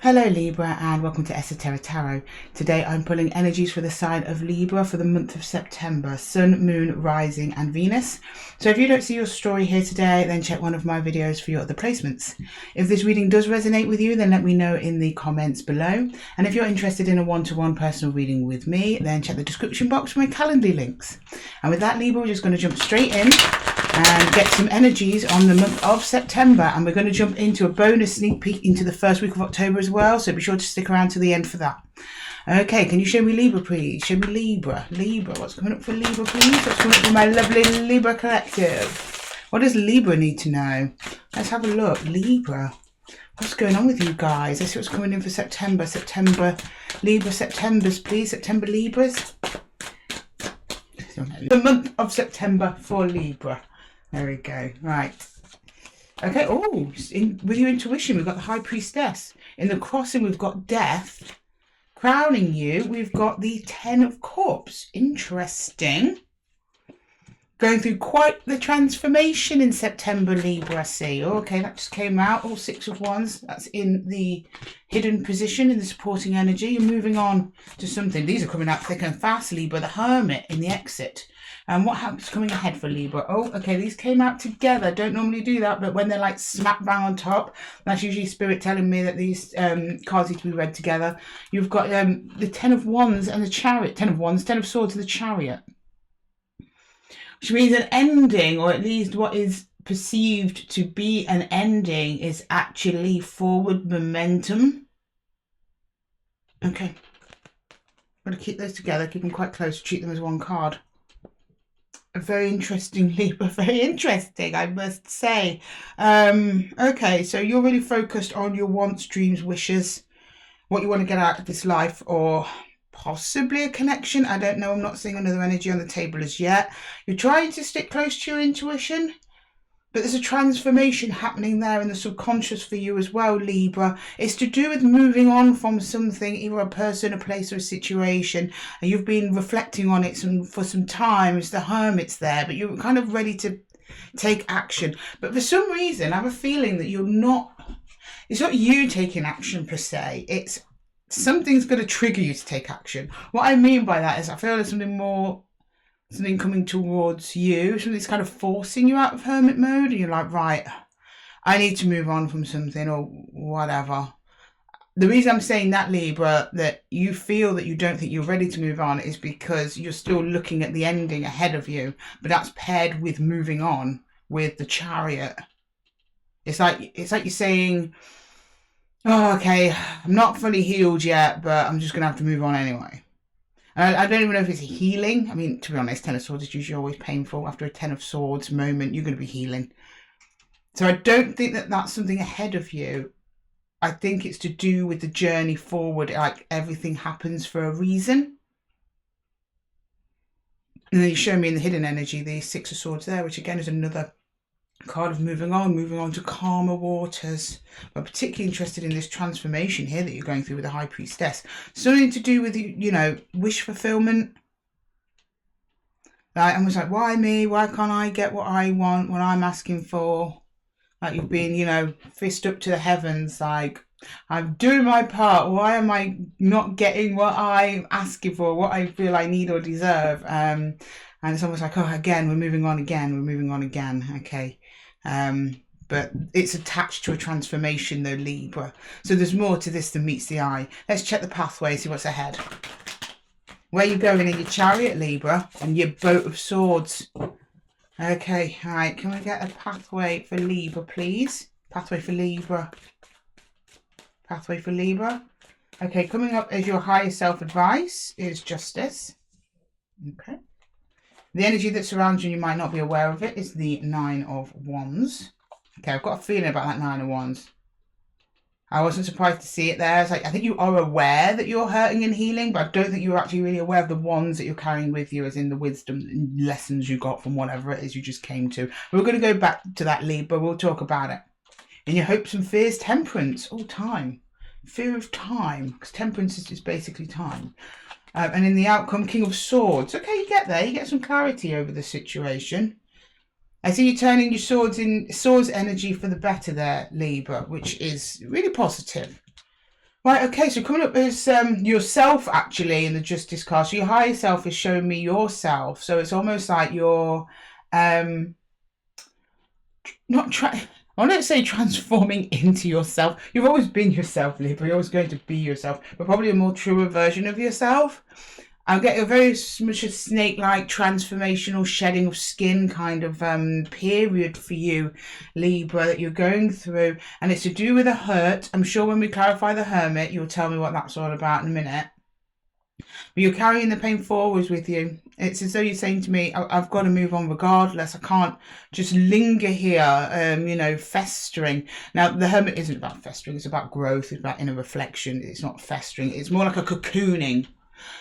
Hello Libra and welcome to Esotera Tarot. Today I'm pulling energies for the sign of Libra for the month of September, Sun, Moon, Rising and Venus. So if you don't see your story here today, then check one of my videos for your other placements. If this reading does resonate with you, then let me know in the comments below. And if you're interested in a one-to-one personal reading with me, then check the description box for my Calendly links. And with that, Libra, we're just going to jump straight in and get some energies on the month of September, and we're going to jump into a bonus sneak peek into the first week of October as well, so be sure to stick around to the end for that. Okay, can you show me Libra please? Show me Libra. What's coming up for Libra please? What's coming up for my lovely Libra collective? What does Libra need to know? Let's have a look. Libra, what's going on with you guys? Let's see what's coming in for September. Libra Septembers please. September Libras. The month of September for Libra. There we go. Right. Okay. Oh, with your intuition, we've got the High Priestess. In the crossing, we've got Death. Crowning you, we've got the Ten of Cups. Interesting. Going through quite the transformation in September, Libra, I see. Oh, okay, that just came out. All Six of Wands. That's in the hidden position, in the supporting energy. You're moving on to something. These are coming out thick and fast, Libra. The Hermit in the exit. And what happens coming ahead for Libra? Oh, okay, these came out together. Don't normally do that, but when they're like smack bang on top, that's usually Spirit telling me that these cards need to be read together. You've got the Ten of Wands and the Chariot. Ten of Wands, Ten of Swords and the Chariot. Which means an ending, or at least what is perceived to be an ending, is actually forward momentum. Okay. I'm going to keep those together, keep them quite close, treat them as one card. Very interesting, Libra, very interesting, I must say. Okay, so you're really focused on your wants, dreams, wishes, what you want to get out of this life, or possibly a connection. I don't know. I'm not seeing another energy on the table as yet. You're trying to stick close to your intuition, but there's a transformation happening there in the subconscious for you as well, Libra. It's to do with moving on from something, either a person, a place or a situation, and you've been reflecting on it for some time. It's the Hermit's there, but you're kind of ready to take action. But for some reason, I have a feeling that it's not you taking action per se. It's something's going to trigger you to take action. What I mean by that is I feel there's something coming towards you, something's kind of forcing you out of hermit mode, and you're like, right, I need to move on from something or whatever. The reason I'm saying that, Libra, that you feel that you don't think you're ready to move on, is because you're still looking at the ending ahead of you, but that's paired with moving on with the Chariot. It's like you're saying, oh, okay, I'm not fully healed yet, but I'm just going to have to move on anyway. I don't even know if it's healing. I mean, to be honest, Ten of Swords is usually always painful. After a Ten of Swords moment, you're going to be healing. So I don't think that that's something ahead of you. I think it's to do with the journey forward. Like, everything happens for a reason. And then you show me in the hidden energy the Six of Swords there, which again is another card of moving on to calmer waters. I'm particularly interested in this transformation here that you're going through with the High Priestess. Something to do with, you know, wish fulfillment. Like, I was like, why me? Why can't I get what I want, what I'm asking for? Like, you've been, you know, fist up to the heavens, like, I'm doing my part. Why am I not getting what I'm asking for, what I feel I need or deserve? And it's almost like, oh, again, we're moving on again. Okay. But it's attached to a transformation though, Libra. So there's more to this than meets the eye. Let's check the pathway, see what's ahead. Where are you going in your Chariot, Libra, and your Boat of Swords? Okay, all right. Can we get a pathway for Libra, please? Pathway for Libra. Pathway for Libra. Okay, coming up as your higher self advice is Justice. Okay. The energy that surrounds you, you might not be aware of it, is the Nine of Wands. Okay, I've got a feeling about that Nine of Wands. I wasn't surprised to see it there. It's like, I think you are aware that you're hurting and healing, but I don't think you're actually really aware of the wands that you're carrying with you, as in the wisdom and lessons you got from whatever it is you just came to. We're going to go back to that, Libra. We'll talk about it. In your hopes and fears, Temperance. Oh, time. Fear of time, because Temperance is just basically time. And in the outcome, King of Swords. Okay, you get there. You get some clarity over the situation. I see you turning your swords energy for the better there, Libra, which is really positive. Right, okay, so coming up is yourself actually in the Justice card. So your higher self is showing me yourself. So it's almost like you're not trying, I won't say transforming into yourself. You've always been yourself, Libra. You're always going to be yourself, but probably a more truer version of yourself. I get a very much a snake-like transformational shedding of skin kind of period for you, Libra, that you're going through. And it's to do with a hurt. I'm sure when we clarify the Hermit, you'll tell me what that's all about in a minute. But you're carrying the pain forwards with you. It's as though you're saying to me, I've got to move on regardless. I can't just linger here, you know, festering. Now, the Hermit isn't about festering. It's about growth. It's about inner reflection. It's not festering. It's more like a cocooning.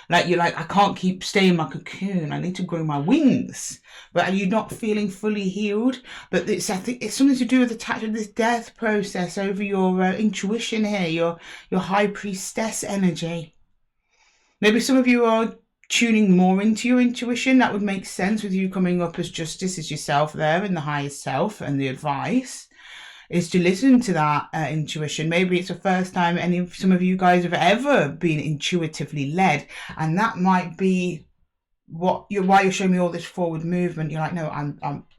Like you're like, I can't keep staying in my cocoon. I need to grow my wings. But are you not feeling fully healed? But I think it's something to do with attachment, this death process over your intuition here, your high priestess energy. Maybe some of you are tuning more into your intuition. That would make sense with you coming up as Justice, as yourself there in the highest self, and the advice is to listen to that intuition. Maybe it's the first time some of you guys have ever been intuitively led, and that might be why you're showing me all this forward movement. You're like, no,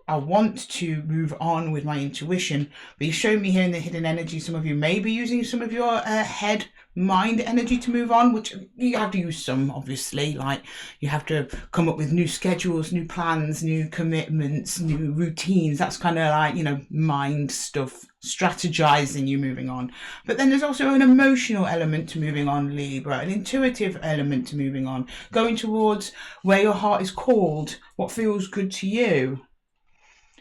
I want to move on with my intuition, but you show me here in the hidden energy. Some of you may be using some of your head mind energy to move on, which you have to use some, obviously. Like you have to come up with new schedules, new plans, new commitments, new routines. That's kind of like, you know, mind stuff, strategizing you moving on. But then there's also an emotional element to moving on, Libra, an intuitive element to moving on, going towards where your heart is called, what feels good to you.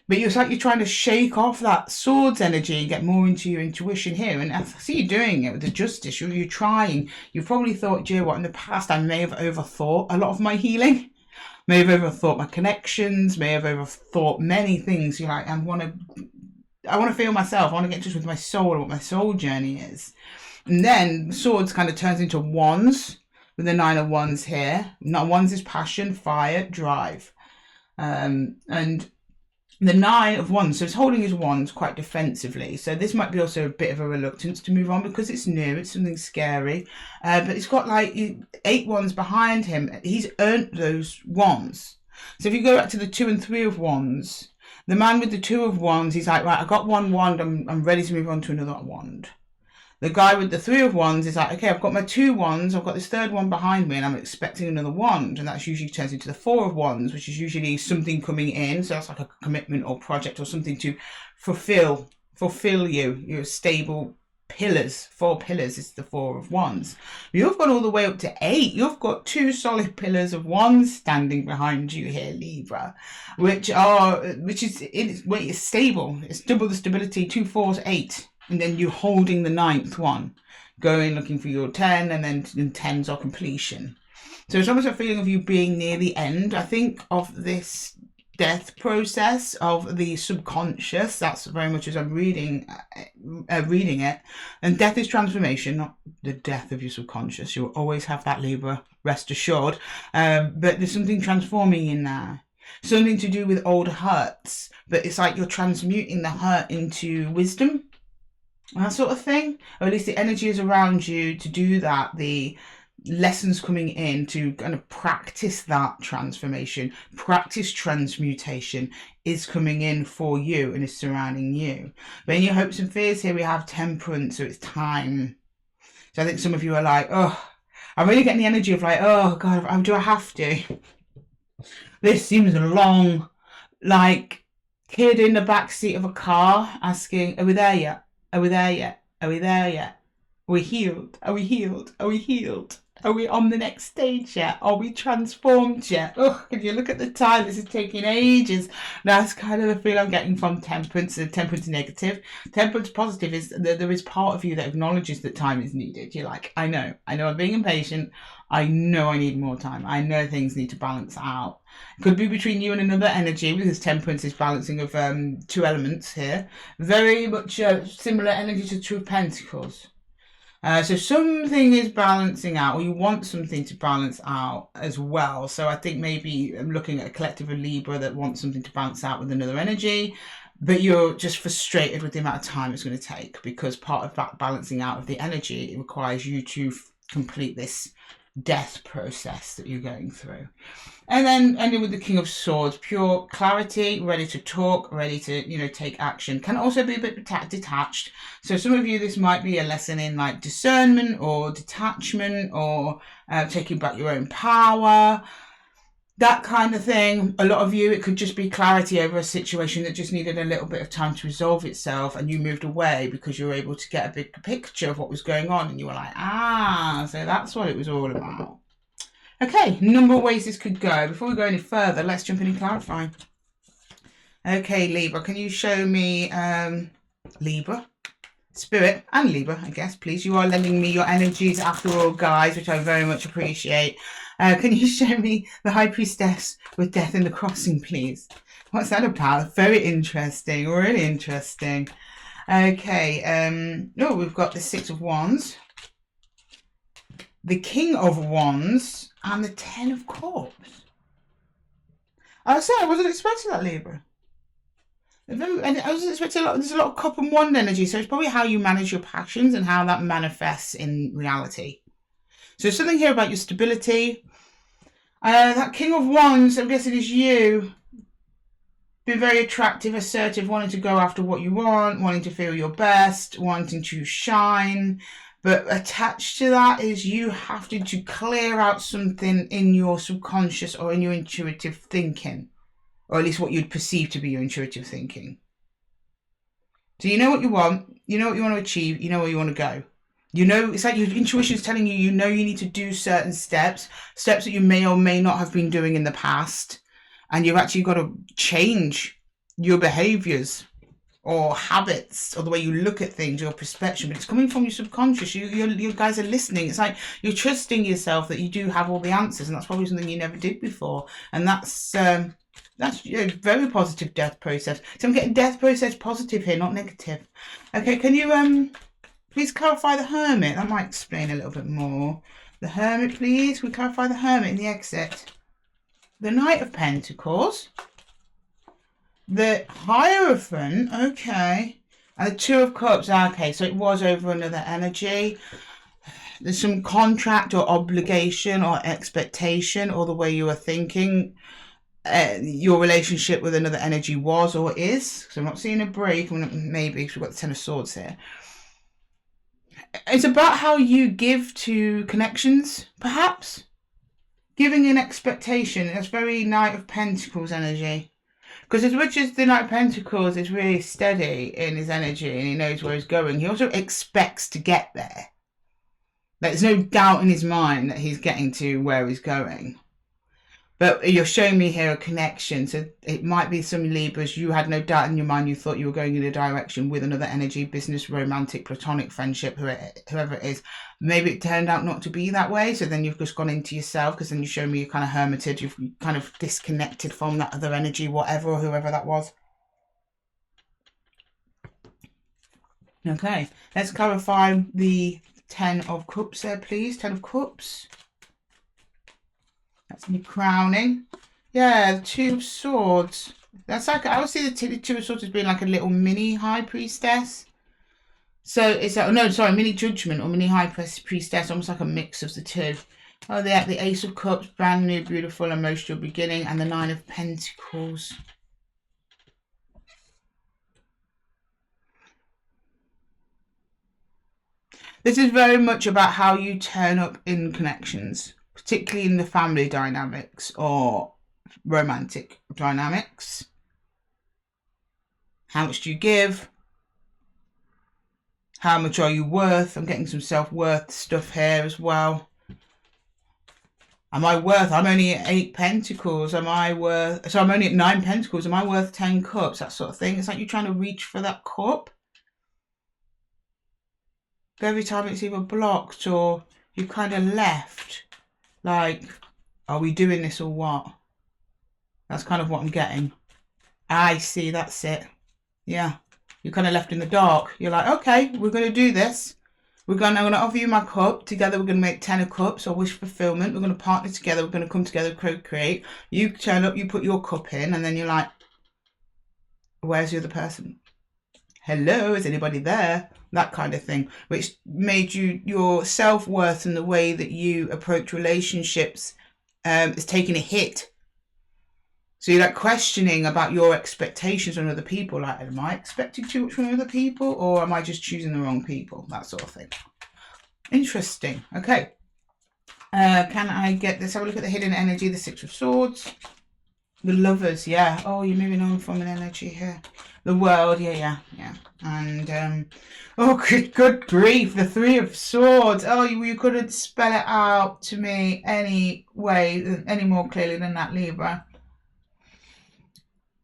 But it's like you're trying to shake off that swords energy and get more into your intuition here. And I see you doing it with the Justice. You're trying. You've probably thought, you know what, in the past I may have overthought a lot of my healing. May have overthought my connections. May have overthought many things. You're like, I want to feel myself. I want to get in touch with my soul and what my soul journey is. And then swords kind of turns into wands with the 9 of Wands here. Not wands is passion, fire, drive. And the 9 of Wands, so it's holding his wands quite defensively. So this might be also a bit of a reluctance to move on because it's new, it's something scary. But it's got like 8 wands behind him. He's earned those wands. So if you go back to the 2 and 3 of Wands, the man with the 2 of Wands, he's like, right, I got one wand, I'm ready to move on to another wand. The guy with the 3 of Wands is like, okay, I've got my 2 wands, I've got this 3rd one behind me, and I'm expecting another wand. And that's usually turns into the 4 of Wands, which is usually something coming in. So that's like a commitment or project or something to fulfill you, your stable pillars. 4 pillars is the 4 of Wands. You've got all the way up to 8. You've got 2 solid pillars of Wands standing behind you here, Libra, which is stable. It's double the stability. 2 4s 8. And then you're holding the 9th one, going looking for your 10, and then 10s are completion. So it's almost a feeling of you being near the end, I think, of this death process of the subconscious. That's very much as I'm reading it. And death is transformation, not the death of your subconscious. You'll always have that, Libra, rest assured. But there's something transforming in there. Something to do with old hurts. But it's like you're transmuting the hurt into wisdom. That sort of thing, or at least the energy is around you to do that. The lessons coming in to kind of practice that transformation, practice transmutation is coming in for you and is surrounding you. But in your hopes and fears here, we have Temperance, so it's time. So I think some of you are like, oh, I'm really getting the energy of like, oh God, do I have to? This seems long, like kid in the back seat of a car asking, are we there yet? Are we there yet? Are we there yet? Are we healed? Are we healed? Are we healed? Are we on the next stage yet? Are we transformed yet? Oh, if you look at the time, this is taking ages. That's kind of the feel I'm getting from Temperance. Temperance negative. Temperance positive is that there is part of you that acknowledges that time is needed. You're like, I know I'm being impatient. I know I need more time. I know things need to balance out. Could be between you and another energy, because Temperance is balancing of 2 elements here. Very much similar energy to 2 of Pentacles. So something is balancing out, or you want something to balance out as well. So I think maybe I'm looking at a collective of Libra that wants something to balance out with another energy. but you're just frustrated with the amount of time it's going to take, because part of that balancing out of the energy, it requires you to complete this death process that you're going through. And then ending with the King of Swords, pure clarity, ready to talk, ready to, you know, take action. Can also be a bit detached. So some of you, this might be a lesson in like discernment or detachment, or taking back your own power, that kind of thing. A lot of you, it could just be clarity over a situation that just needed a little bit of time to resolve itself, and you moved away because you were able to get a big picture of what was going on, and you were like, ah, so that's what it was all about. Okay, number of ways this could go. Before we go any further, let's jump in and clarify. Okay, Libra, can you show me Libra? Spirit and Libra, I guess, please. You are lending me your energies after all, guys, which I very much appreciate. Can you show me the High Priestess with Death in the Crossing, please? What's that about? Very interesting, really interesting. Okay, oh, we've got the Six of Wands, the King of Wands, and the Ten of Cups. I wasn't expecting that, Libra. And I was expecting there's a lot of Cup and Wand energy, so it's probably how you manage your passions and how that manifests in reality. So there's something here about your stability. That King of Wands, I'm guessing, is you. Being very attractive, assertive, wanting to go after what you want, wanting to feel your best, wanting to shine. But attached to that is you having to clear out something in your subconscious or in your intuitive thinking. Or at least what you'd perceive to be your intuitive thinking. So you know what you want, you know what you want to achieve, you know where you want to go. You know, it's like your intuition is telling you, you know you need to do certain steps that you may or may not have been doing in the past. And you've actually got to change your behaviours or habits or the way you look at things, your perspective. But it's coming from your subconscious. You guys are listening. It's like you're trusting yourself that you do have all the answers. And that's probably something you never did before. And that's a very positive death process. So I'm getting death process positive here, not negative. Okay, can you please clarify the Hermit? That might explain a little bit more. The Hermit, please. Can we clarify the Hermit in the exit? The Knight of Pentacles. The Hierophant, okay. And the Two of Cups, okay. So it was over another energy. There's some contract or obligation or expectation, or the way you were thinking your relationship with another energy was or is. So I'm not seeing a break. Maybe because we've got the Ten of Swords here. It's about how you give to connections, perhaps. Giving an expectation. That's very Knight of Pentacles energy. Because as much as the Knight of Pentacles is really steady in his energy and he knows where he's going, he also expects to get there. There's no doubt in his mind that he's getting to where he's going. But you're showing me here a connection. So it might be some Libras. You had no doubt in your mind. You thought you were going in a direction with another energy, business, romantic, platonic, friendship, whoever it is. Maybe it turned out not to be that way. So then you've just gone into yourself, because then you show me you're kind of hermited. You've kind of disconnected from that other energy, whatever or whoever that was. Okay, let's clarify the Ten of Cups there, please. Ten of Cups. That's me crowning. Yeah, the Two of Swords. That's like, I would see the Two of Swords as being like a little mini High Priestess. So it's like, oh no, sorry, mini Judgment or mini High Priestess, almost like a mix of the two. Oh, the Ace of Cups, brand new, beautiful, emotional beginning, and the Nine of Pentacles. This is very much about how you turn up in connections, particularly in the family dynamics or romantic dynamics. How much do you give? How much are you worth? I'm getting some self-worth stuff here as well. Am I worth? I'm only at 8 Pentacles. Am I worth? So I'm only at 9 Pentacles. Am I worth 10 Cups? That sort of thing. It's like you're trying to reach for that cup. But every time it's either blocked or you kind of left. Like, are we doing this or what? That's kind of what I'm getting. I see, that's it. Yeah. You're kind of left in the dark. You're like, okay, we're going to do this. I'm going to offer you my cup. Together we're going to make 10 of Cups or wish fulfillment. We're going to partner together. We're going to come together, co-create. You turn up, you put your cup in, and then you're like, Where's the other person? Hello, is anybody there? That kind of thing, which made your self-worth and the way that you approach relationships is taking a hit. So you're like questioning about your expectations on other people. Like, am I expecting too much from other people, or am I just choosing the wrong people? That sort of thing. Interesting. Okay. Can I get this? Have a look at the hidden energy, the Six of Swords. The Lovers, yeah. Oh, you're moving on from an energy here. The World, yeah. And, oh, good grief. The Three of Swords. Oh, you couldn't spell it out to me any more clearly than that, Libra.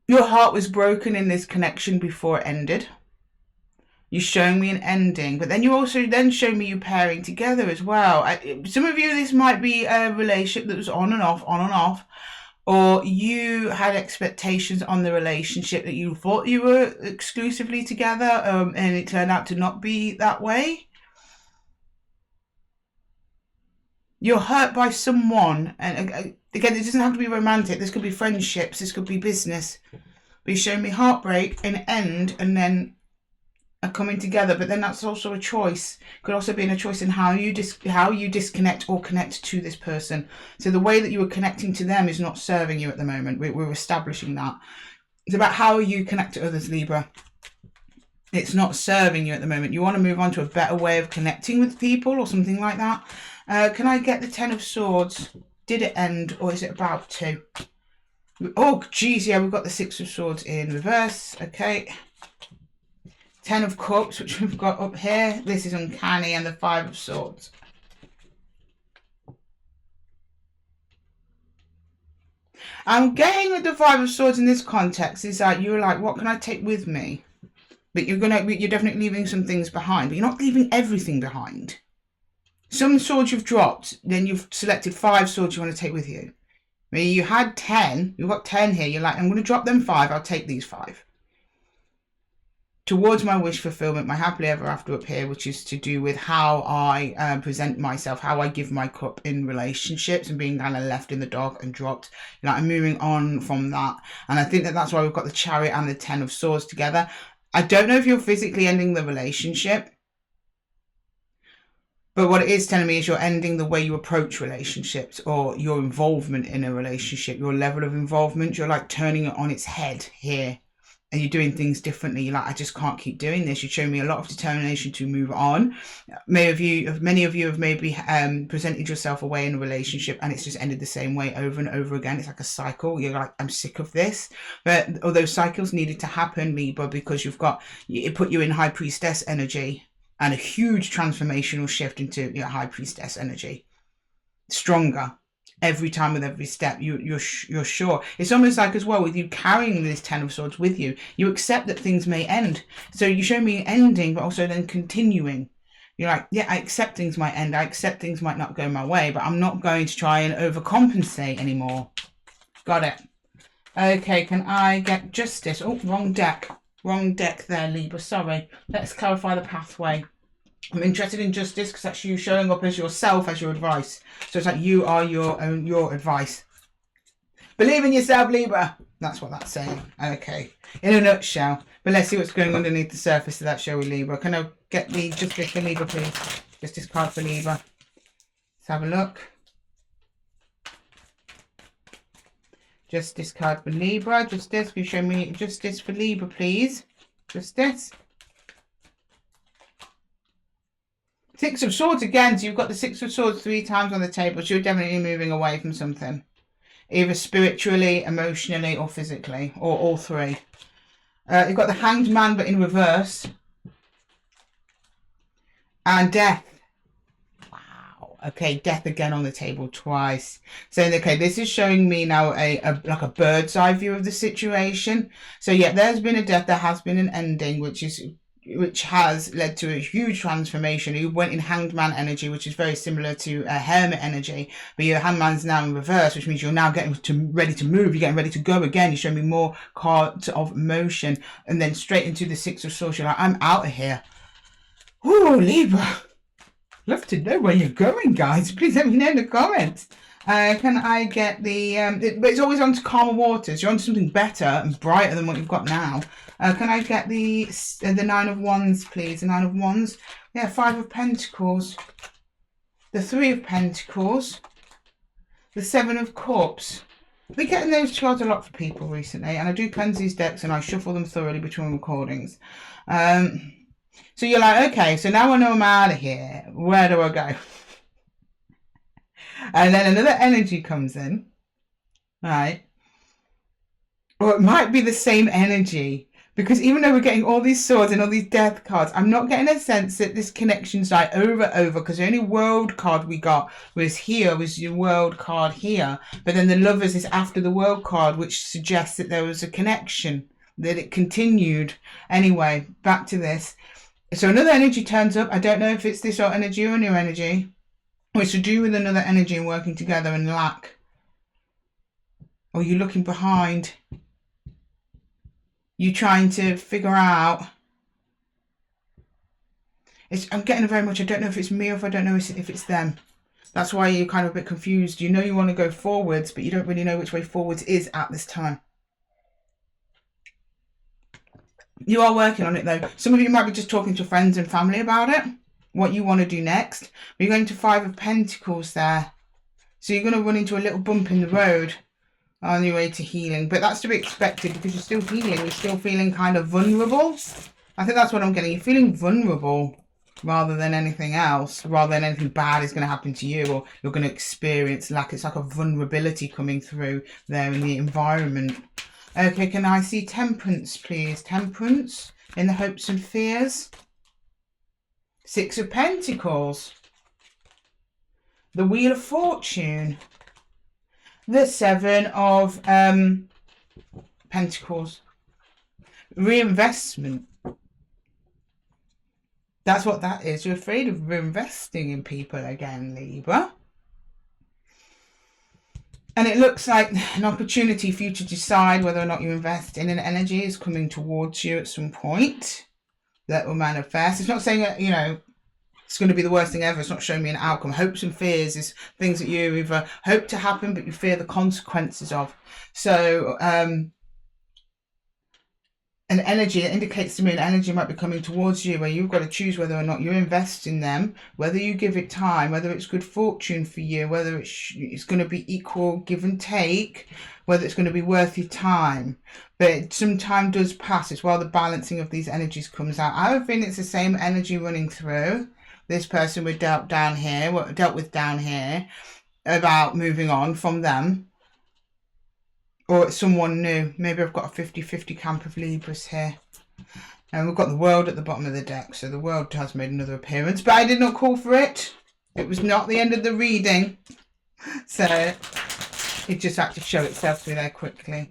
Your heart was broken in this connection before it ended. You show me an ending, but then you also then show me you pairing together as well. Some of you, this might be a relationship that was on and off, or you had expectations on the relationship that you thought you were exclusively together, and it turned out to not be that way. You're hurt by someone, and again, it doesn't have to be romantic. This could be friendships, this could be business. But you show me heartbreak, an end, and then a coming together. But then that's also a choice. Could also be a choice in how you disconnect or connect to this person. So the way that you are connecting to them is not serving you at the moment. We're establishing that. It's about how you connect to others, Libra. It's not serving you at the moment. You want to move on to a better way of connecting with people or something like that. Can I get the Ten of Swords? Did it end, or is it about to? Oh, geez, yeah, we've got the Six of Swords in reverse. Okay. Ten of Cups, which we've got up here. This is uncanny, and the Five of Swords. I'm getting with the Five of Swords in this context is that you're like, what can I take with me? But you're definitely leaving some things behind, but you're not leaving everything behind. Some swords you've dropped, then you've selected 5 swords you want to take with you. Maybe you had 10, you've got 10 here, you're like, I'm going to drop them 5, I'll take these 5. Towards my wish fulfillment, my happily ever after up here, which is to do with how I present myself, how I give my cup in relationships and being kind of left in the dark and dropped. You know, I'm moving on from that. And I think that that's why we've got the Chariot and the Ten of Swords together. I don't know if you're physically ending the relationship, but what it is telling me is you're ending the way you approach relationships or your involvement in a relationship, your level of involvement. You're like turning it on its head here. And you're doing things differently. You're like, I just can't keep doing this. You show me a lot of determination to move on. Many of you have maybe presented yourself away in a relationship and it's just ended the same way over and over again. It's like a cycle. You're like, I'm sick of this. But all those cycles needed to happen, Libra, because it put you in High Priestess energy and a huge transformational shift into your High Priestess energy. Stronger. Every time with every step, you're sure. It's almost like as well with you carrying this Ten of Swords with you, you accept that things may end. So you show me ending, but also then continuing. You're like, yeah, I accept things might end. I accept things might not go my way, but I'm not going to try and overcompensate anymore. Got it. Okay, can I get Justice? Oh, wrong deck. Wrong deck there, Libra. Sorry. Let's clarify the pathway. I'm interested in Justice because that's you showing up as yourself, as your advice. So it's like you are your advice. Believe in yourself, Libra. That's what that's saying. Okay. In a nutshell. But let's see what's going underneath the surface of that show with Libra. Can I get the Justice for Libra, please? Justice card for Libra. Let's have a look. Justice card for Libra. Justice, can you show me Justice for Libra, please? Justice. Six of Swords again, so you've got the Six of Swords 3 times on the table, so you're definitely moving away from something. Either spiritually, emotionally, or physically, or all 3. You've got the Hanged Man, but in reverse. And Death. Wow. Okay, Death again on the table twice. So, okay, this is showing me now like a bird's eye view of the situation. So, yeah, there's been a death, there has been an ending, which has led to a huge transformation. You went in Hanged Man energy, which is very similar to Hermit energy, but your Hanged Man's now in reverse, which means you're now getting ready to move. You're getting ready to go again. You show me more cards of motion, and then straight into the Six of Swords. You're like, I'm out of here. Ooh, Libra. Love to know where you're going, guys. Please let me know in the comments. Can I get the, but it's always on to calmer waters. You're on to something better and brighter than what you've got now. Can I get the Nine of Wands, please? The Nine of Wands. Yeah, Five of Pentacles. The Three of Pentacles. The Seven of Cups. We're getting those cards a lot for people recently. And I do cleanse these decks and I shuffle them thoroughly between recordings. So you're like, okay, so now I know I'm out of here. Where do I go? And then another energy comes in, right? Or it might be the same energy, because even though we're getting all these swords and all these death cards, I'm not getting a sense that this connection's like over, because the only world card we got was your world card here. But then the lovers is after the world card, which suggests that there was a connection, that it continued. Anyway, back to this. So another energy turns up. I don't know if it's this or energy or new energy. Or it's to do with another energy and working together and lack. Or you're looking behind. You're trying to figure out. I'm getting very much, I don't know if it's me or if I don't know if it's them. That's why you're kind of a bit confused. You know you want to go forwards, but you don't really know which way forwards is at this time. You are working on it though. Some of you might be just talking to friends and family about it, what you want to do next. But you're going to Five of Pentacles there. So you're going to run into a little bump in the road on your way to healing. But that's to be expected because you're still healing. You're still feeling kind of vulnerable. I think that's what I'm getting. You're feeling vulnerable rather than anything else. Rather than anything bad is going to happen to you or you're going to experience lack. It's like a vulnerability coming through there in the environment. Okay, can I see Temperance, please? Temperance in the hopes and fears. Six of Pentacles. The Wheel of Fortune. The Seven of Pentacles. Reinvestment. That's what that is. You're afraid of reinvesting in people again, Libra. And it looks like an opportunity for you to decide whether or not you invest in an energy is coming towards you at some point that will manifest. It's not saying that, you know, it's going to be the worst thing ever. It's not showing me an outcome. Hopes and fears is things that you either hope to happen, but you fear the consequences of. So, an energy, it indicates to me an energy might be coming towards you where you've got to choose whether or not you invest in them, whether you give it time, whether it's good fortune for you, whether it's going to be equal give and take, whether it's going to be worth your time. But some time does pass. It's while the balancing of these energies comes out. I have a feeling it's the same energy running through this person we dealt with down here about moving on from them. Or it's someone new. Maybe I've got a 50-50 camp of Libras here. And we've got the World at the bottom of the deck. So the World has made another appearance. But I did not call for it. It was not the end of the reading. So it just had to show itself to me there quickly.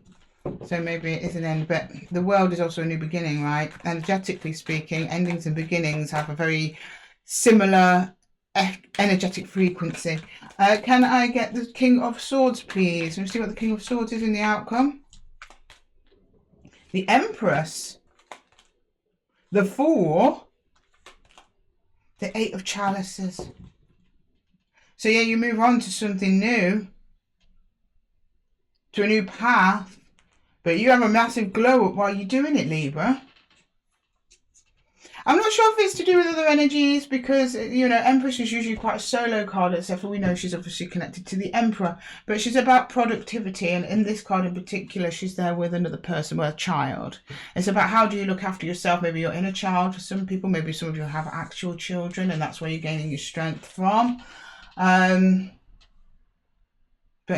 So maybe it is an end. But the World is also a new beginning, right? Energetically speaking, endings and beginnings have a very similar energetic frequency. Can I get the King of Swords, please? Let's see what the King of Swords is in the outcome. The Empress. The Fool. The Eight of Chalices. So yeah, you move on to something new. To a new path. But you have a massive glow up while you're doing it, Libra. I'm not sure if it's to do with other energies because, you know, Empress is usually quite a solo card, except for we know she's obviously connected to the Emperor. But she's about productivity, and in this card in particular, she's there with another person, with a child. It's about how do you look after yourself. Maybe your inner child for some people. Maybe some of you have actual children, and that's where you're gaining your strength from. But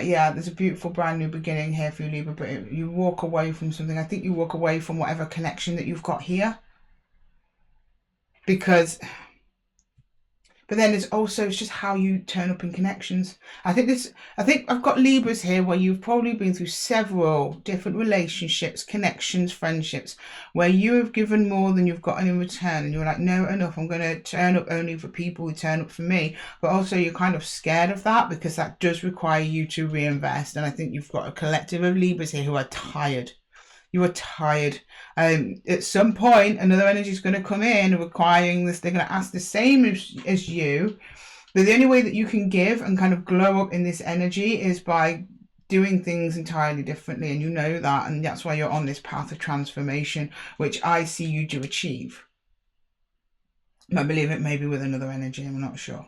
yeah, there's a beautiful brand new beginning here for you, Libra. But you walk away from something. I think you walk away from whatever connection that you've got here. Because, but then there's also, it's just how you turn up in connections. I think I've got Libras here where you've probably been through several different relationships, connections, friendships, where you have given more than you've gotten in return. And you're like, no, enough. I'm going to turn up only for people who turn up for me. But also you're kind of scared of that because that does require you to reinvest. And I think you've got a collective of Libras here who are tired. You are tired. At some point, another energy is going to come in requiring this. They're going to ask the same as you, But the only way that you can give and kind of glow up in this energy is by doing things entirely differently, and you know that, and that's why you're on this path of transformation, which I see you do achieve. I believe it may be with another energy, I'm not sure.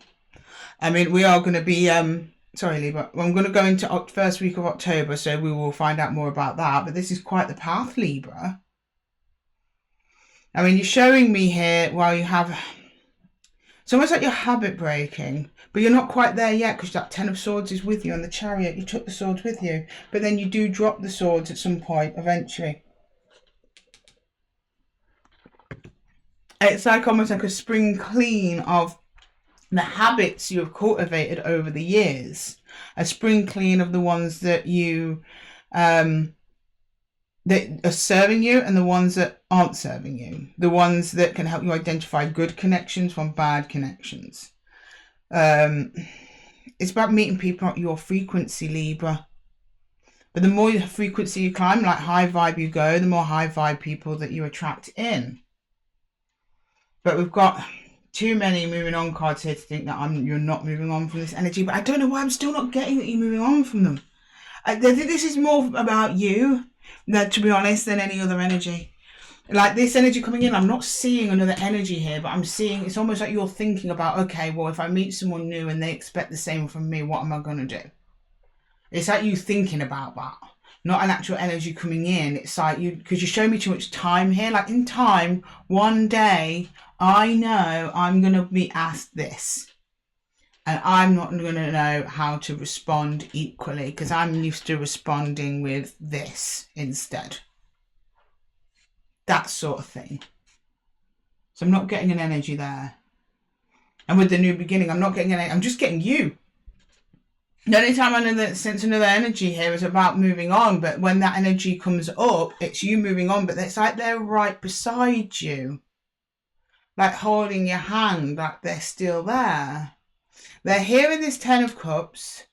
I mean, we are going to be, sorry Libra, I'm going to go into first week of October, so we will find out more about that, but this is quite the path, Libra. I mean, you're showing me here while you have, it's almost like you're habit breaking, but you're not quite there yet because that 10 of Swords is with you on the Chariot. You took the swords with you, but then you do drop the swords at some point eventually. It's like almost like a spring clean of the habits you have cultivated over the years. A spring clean of the ones that you that are serving you and the ones that aren't serving you. The ones that can help you identify good connections from bad connections. It's about meeting people at your frequency, Libra. But the more frequency you climb, like high vibe you go, the more high vibe people that you attract in. But we've got too many moving on cards here to think that you're not moving on from this energy. But I don't know why I'm still not getting that you're moving on from them. I think this is more about you, to be honest, than any other energy. Like this energy coming in, I'm not seeing another energy here, but I'm seeing, it's almost like you're thinking about, okay, well, if I meet someone new and they expect the same from me, what am I going to do? It's like you thinking about that, not an actual energy coming in. It's like you, because you show me too much time here. Like in time, one day, I know I'm going to be asked this. And I'm not going to know how to respond equally because I'm used to responding with this instead. That sort of thing. So I'm not getting an energy there. And with the new beginning, I'm not getting an energy. I'm just getting you. The only time I sense another energy here is about moving on. But when that energy comes up, it's you moving on. But it's like they're right beside you. Like holding your hand, like they're still there. They're here in this 10 of Cups.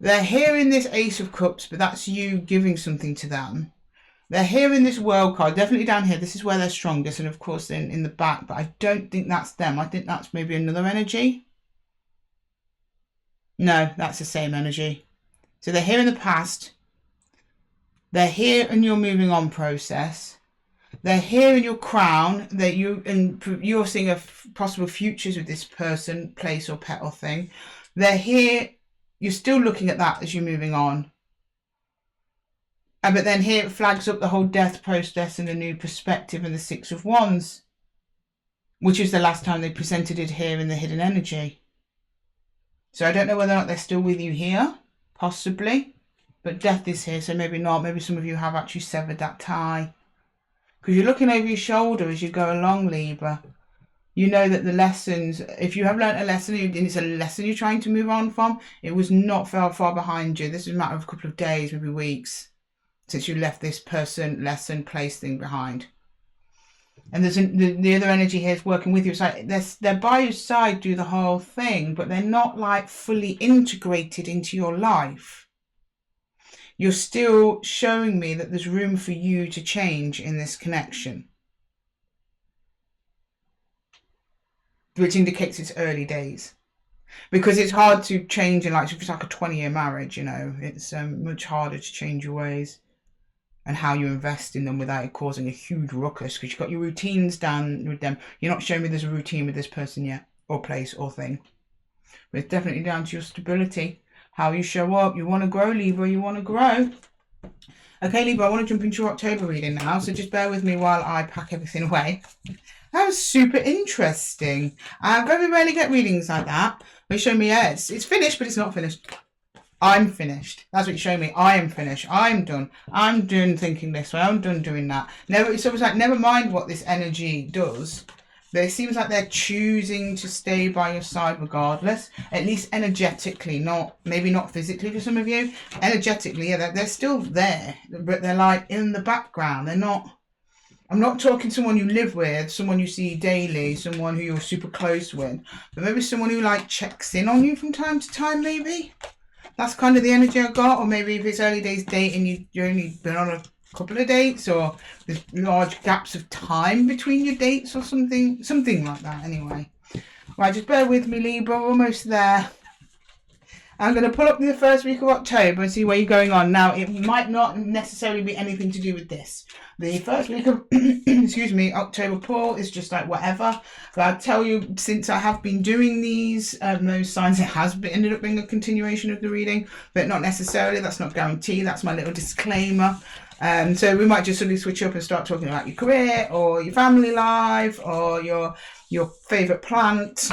They're here in this Ace of Cups, but that's you giving something to them. They're here in this World card, definitely down here. This is where they're strongest, and of course then in the back, but I don't think that's them. I think that's maybe another energy. No, that's the same energy. So they're here in the past. They're here in your moving on process. They're here in your crown, that you're seeing a possible futures with this person, place or pet or thing. They're here, you're still looking at that as you're moving on. But then here it flags up the whole death process and a new perspective and the 6 of Wands, which is the last time they presented it here in the hidden energy. So I don't know whether or not they're still with you here, possibly, but death is here, so maybe not. Maybe some of you have actually severed that tie. Because you're looking over your shoulder as you go along, Libra. You know that the lessons, if you have learned a lesson and it's a lesson you're trying to move on from, it was not far behind you. This is a matter of a couple of days, maybe weeks, since you left this person, lesson, place thing behind. And there's the other energy here is working with you. It's like they're by your side, do the whole thing, but they're not like fully integrated into your life. You're still showing me that there's room for you to change in this connection, which indicates it's early days, because it's hard to change in, like, if it's like a 20-year marriage, you know, it's much harder to change your ways and how you invest in them without it causing a huge ruckus, because you've got your routines down with them. You're not showing me there's a routine with this person yet, or place or thing, but it's definitely down to your stability. How you show up. You want to grow, Libra. You want to grow. Okay, Libra, I want to jump into your October reading now. So just bear with me while I pack everything away. That was super interesting. I very rarely get readings like that. They show me, yeah, it's finished, but it's not finished. I'm finished. That's what you show me. I am finished. I'm done. I'm done thinking this way. I'm done doing that. Never. It's almost like, never mind what this energy does. But it seems like they're choosing to stay by your side regardless, at least energetically, maybe not physically for some of you. Energetically, yeah, they're still there, but they're like in the background. They're not, I'm not talking someone you live with, someone you see daily, someone who you're super close with, but maybe someone who like checks in on you from time to time, maybe. That's kind of the energy I got. Or maybe if it's early days dating, you've only been on a couple of dates, or there's large gaps of time between your dates or something like that. Anyway, Right, just bear with me, Libra, we're almost there. I'm going to pull up the first week of October and see where you're going on. Now, it might not necessarily be anything to do with this. The first week of, excuse me, October pull is just like whatever. But I'll tell you, since I have been doing those signs, it has ended up being a continuation of the reading, but not necessarily. That's not guaranteed. That's my little disclaimer. So we might just suddenly switch up and start talking about your career or your family life or your favourite plant.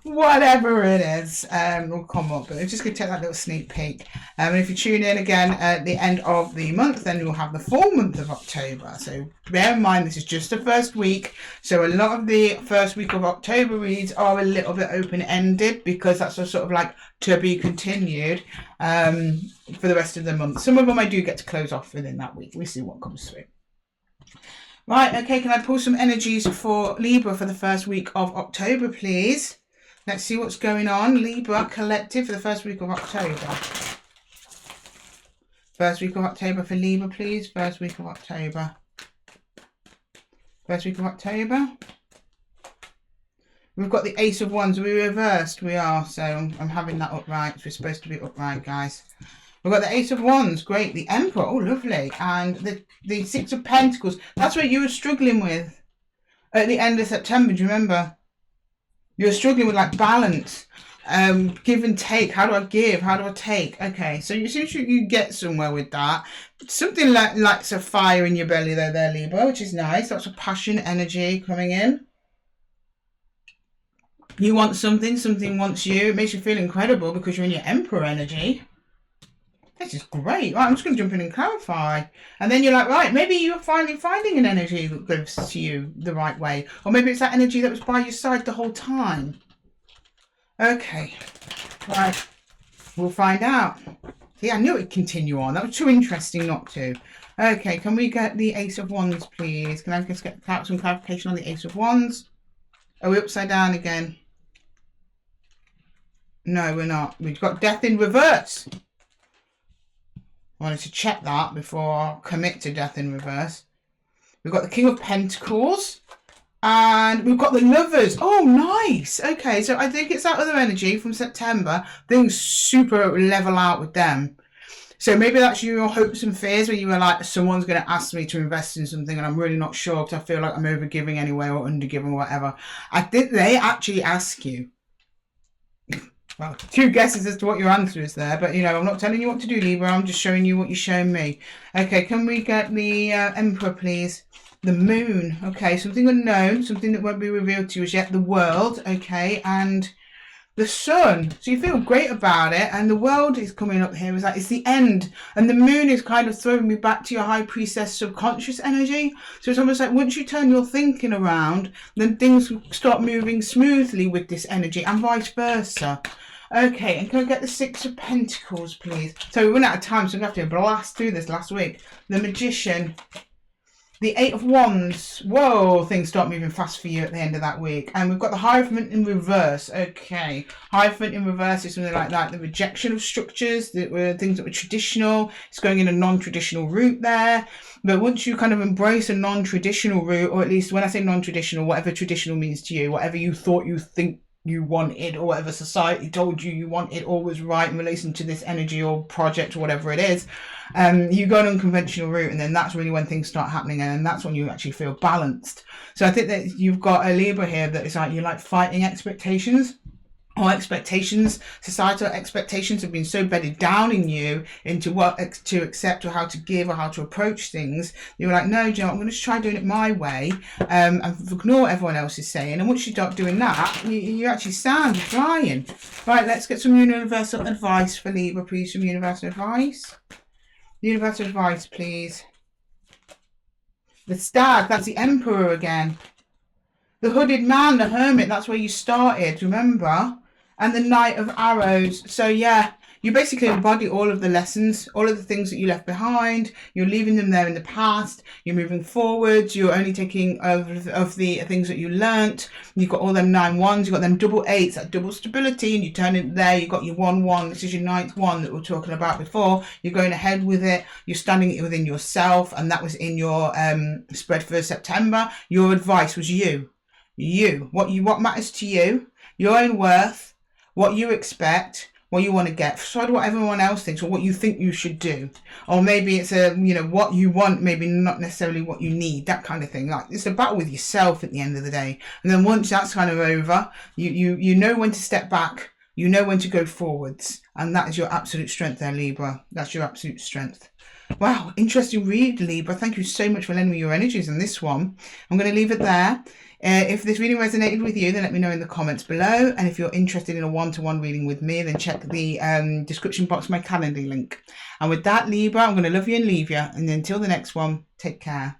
Whatever it is, will come up. But I'm just going to take that little sneak peek. And if you tune in again at the end of the month, then you'll have the full month of October. So bear in mind, this is just the first week. So a lot of the first week of October reads are a little bit open-ended because that's a sort of like to be continued for the rest of the month. Some of them I do get to close off within that week. We'll see what comes through. Right, okay, can I pull some energies for Libra for the first week of October, please? Let's see what's going on. Libra Collective for the first week of October. First week of October for Libra, please. First week of October. First week of October. We've got the Ace of Wands. We reversed. We are. So I'm having that upright. We're supposed to be upright, guys. We've got the Ace of Wands. Great. The Emperor. Oh, lovely. And the Six of Pentacles. That's what you were struggling with at the end of September. Do you remember? You're struggling with like balance, give and take. How do I give? How do I take? Okay, so you get somewhere with that. Something like a fire in your belly there, Libra, which is nice. Lots of passion, energy coming in. You want something, something wants you. It makes you feel incredible because you're in your Emperor energy. This is great. Right, I'm just going to jump in and clarify. And then you're like, right, maybe you're finally finding an energy that gives to you the right way. Or maybe it's that energy that was by your side the whole time. Okay. Right. We'll find out. See, I knew it would continue on. That was too interesting not to. Okay, can we get the Ace of Wands, please? Can I just get some clarification on the Ace of Wands? Are we upside down again? No, we're not. We've got Death in reverse. I wanted to check that before I commit to Death in reverse. We've got the King of Pentacles. And we've got the Lovers. Oh, nice. Okay, so I think it's that other energy from September. Things super level out with them. So maybe that's your hopes and fears where you were like, someone's going to ask me to invest in something and I'm really not sure because I feel like I'm overgiving anyway or undergiving or whatever. I think they actually ask you. Well, two guesses as to what your answer is there, but, you know, I'm not telling you what to do, Libra. I'm just showing you what you're showing me. Okay, can we get the Emperor, please? The Moon. Okay, something unknown, something that won't be revealed to you as yet. The World, okay, and the Sun. So you feel great about it, and the World is coming up here. It's the end, and the Moon is kind of throwing me back to your High Priestess subconscious energy. So it's almost like once you turn your thinking around, then things start moving smoothly with this energy, and vice versa. Okay, and can I get the Six of Pentacles, please? So we went out of time, so we're going to have to blast through this last week. The Magician. The Eight of Wands. Whoa, things start moving fast for you at the end of that week. And we've got the Hierophant in reverse. Okay, Hierophant in reverse is something like that. The rejection of structures, that were things that were traditional. It's going in a non-traditional route there. But once you kind of embrace a non-traditional route, or at least when I say non-traditional, whatever traditional means to you, whatever you thought you think you wanted or whatever society told you wanted or was right in relation to this energy or project or whatever it is, you go an unconventional route, and then that's really when things start happening, and that's when you actually feel balanced. So I think that you've got a Libra here that is like, you're like fighting expectations. Or expectations, societal expectations have been so bedded down in you into what to accept or how to give or how to approach things. You're like, no, Joe, I'm going to try doing it my way and ignore what everyone else is saying. And once you start doing that, you actually stand flying. Right, let's get some universal advice for Libra, please. Some universal advice. Universal advice, please. The Stag, that's the Emperor again. The Hooded Man, the Hermit, that's where you started, remember? And the Knight of Arrows. So yeah, you basically embody all of the lessons, all of the things that you left behind. You're leaving them there in the past. You're moving forwards. You're only taking of the things that you learnt. You've got all them 9 wands. You've got them double 8s, that double stability. And you turn it there. You've got your 1-1. This is your 9th one that we were talking about before. You're going ahead with it. You're standing it within yourself. And that was in your spread for September. Your advice was you. what matters to you, your own worth, what you expect, what you want to get. Decide what everyone else thinks or what you think you should do. Or maybe it's what you want, maybe not necessarily what you need, that kind of thing. Like, it's a battle with yourself at the end of the day. And then once that's kind of over, you know when to step back, you know when to go forwards. And that is your absolute strength there, Libra. That's your absolute strength. Wow, interesting read, Libra. Thank you so much for lending me your energies in this one. I'm going to leave it there. If this reading resonated with you, then let me know in the comments below. And if you're interested in a one-to-one reading with me, then check the description box, my Calendly link. And with that, Libra, I'm going to love you and leave you. And until the next one, take care.